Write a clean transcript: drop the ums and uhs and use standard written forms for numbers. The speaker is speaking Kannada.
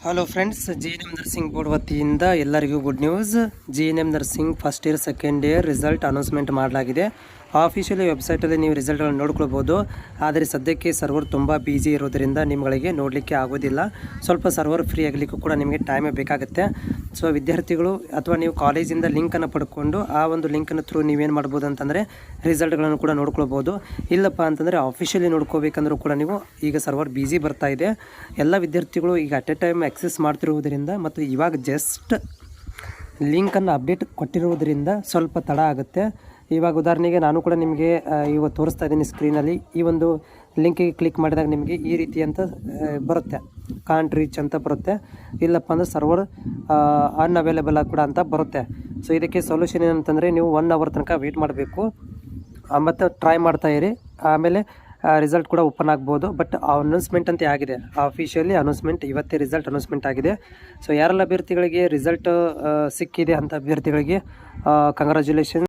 Hello friends, GNM nursing board ವತಿಯಿಂದ ಎಲ್ಲರಿಗೂ good news. GNM nursing first year second year result announcement ಮಾಡಲಾಗಿದೆ. ಆಫಿಷಿಯಲಿ ವೆಬ್ಸೈಟಲ್ಲಿ ನೀವು ರಿಸಲ್ಟ್ಗಳನ್ನು ನೋಡ್ಕೊಳ್ಬೋದು. ಆದರೆ ಸದ್ಯಕ್ಕೆ ಸರ್ವರ್ ತುಂಬ ಬಿಸಿ ಇರೋದರಿಂದ ನಿಮಗೆ ನೋಡಲಿಕ್ಕೆ ಆಗೋದಿಲ್ಲ. ಸ್ವಲ್ಪ ಸರ್ವರ್ ಫ್ರೀ ಆಗಲಿಕ್ಕೂ ಕೂಡ ನಿಮಗೆ ಟೈಮೇ ಬೇಕಾಗುತ್ತೆ. ಸೊ ವಿದ್ಯಾರ್ಥಿಗಳು ಅಥವಾ ನೀವು ಕಾಲೇಜಿಂದ ಲಿಂಕನ್ನು ಪಡ್ಕೊಂಡು ಆ ಒಂದು ಲಿಂಕನ್ನು ಥ್ರೂ ನೀವೇನು ಮಾಡ್ಬೋದು ಅಂತಂದರೆ ರಿಸಲ್ಟ್ಗಳನ್ನು ಕೂಡ ನೋಡ್ಕೊಳ್ಬೋದು. ಇಲ್ಲಪ್ಪ ಅಂತಂದರೆ ಆಫಿಷಿಯಲಿ ನೋಡ್ಕೋಬೇಕಂದ್ರೂ ಕೂಡ ನೀವು ಈಗ ಸರ್ವರ್ ಬಿಸಿ ಬರ್ತಾ ಇದೆ. ಎಲ್ಲ ವಿದ್ಯಾರ್ಥಿಗಳು ಈಗ ಅಟ್ ಎ ಟೈಮ್ ಆಕ್ಸೆಸ್ ಮಾಡ್ತಿರುವುದರಿಂದ ಮತ್ತು ಇವಾಗ ಜಸ್ಟ್ ಲಿಂಕನ್ನು ಅಪ್ಡೇಟ್ ಕೊಟ್ಟಿರುವುದರಿಂದ ಸ್ವಲ್ಪ ತಡ ಆಗುತ್ತೆ. ಇವಾಗ ಉದಾಹರಣೆಗೆ ನಾನು ಕೂಡ ನಿಮಗೆ ಇವಾಗ ತೋರಿಸ್ತಾ ಇದ್ದೀನಿ ಸ್ಕ್ರೀನಲ್ಲಿ. ಈ ಒಂದು ಲಿಂಕಿಗೆ ಕ್ಲಿಕ್ ಮಾಡಿದಾಗ ನಿಮಗೆ ಈ ರೀತಿ ಅಂತ ಬರುತ್ತೆ, ಕಾಂಟ್ ರೀಚ್ ಅಂತ ಬರುತ್ತೆ. ಇಲ್ಲಪ್ಪ ಅಂದರೆ ಸರ್ವರ್ ಅನ್ಅವೈಲೇಬಲ್ ಕೂಡ ಅಂತ ಬರುತ್ತೆ. ಸೊ ಇದಕ್ಕೆ ಸೊಲ್ಯೂಷನ್ ಏನಂತಂದರೆ ನೀವು 1 ಅವರ್ ತನಕ ವೆಯ್ಟ್ ಮಾಡಬೇಕು ಮತ್ತು ಟ್ರೈ ಮಾಡ್ತಾ ಇರಿ. ಆಮೇಲೆ ರಿಸಲ್ಟ್ ಕೂಡ ಓಪನ್ ಆಗ್ಬೋದು. ಬಟ್ ಅನೌನ್ಸ್ಮೆಂಟ್ ಅಂತ ಆಗಿದೆ, ಆಫಿಷಿಯಲಿ ಅನೌನ್ಸ್ಮೆಂಟ್ ಇವತ್ತೇ ರಿಸಲ್ಟ್ ಅನೌನ್ಸ್ಮೆಂಟ್ ಆಗಿದೆ. ಸೊ ಯಾರೆಲ್ಲ ಅಭ್ಯರ್ಥಿಗಳಿಗೆ ರಿಸಲ್ಟ್ ಸಿಕ್ಕಿದೆ ಅಂತ ಅಭ್ಯರ್ಥಿಗಳಿಗೆ ಕಂಗ್ರ್ಯಾಚುಲೇಷನ್.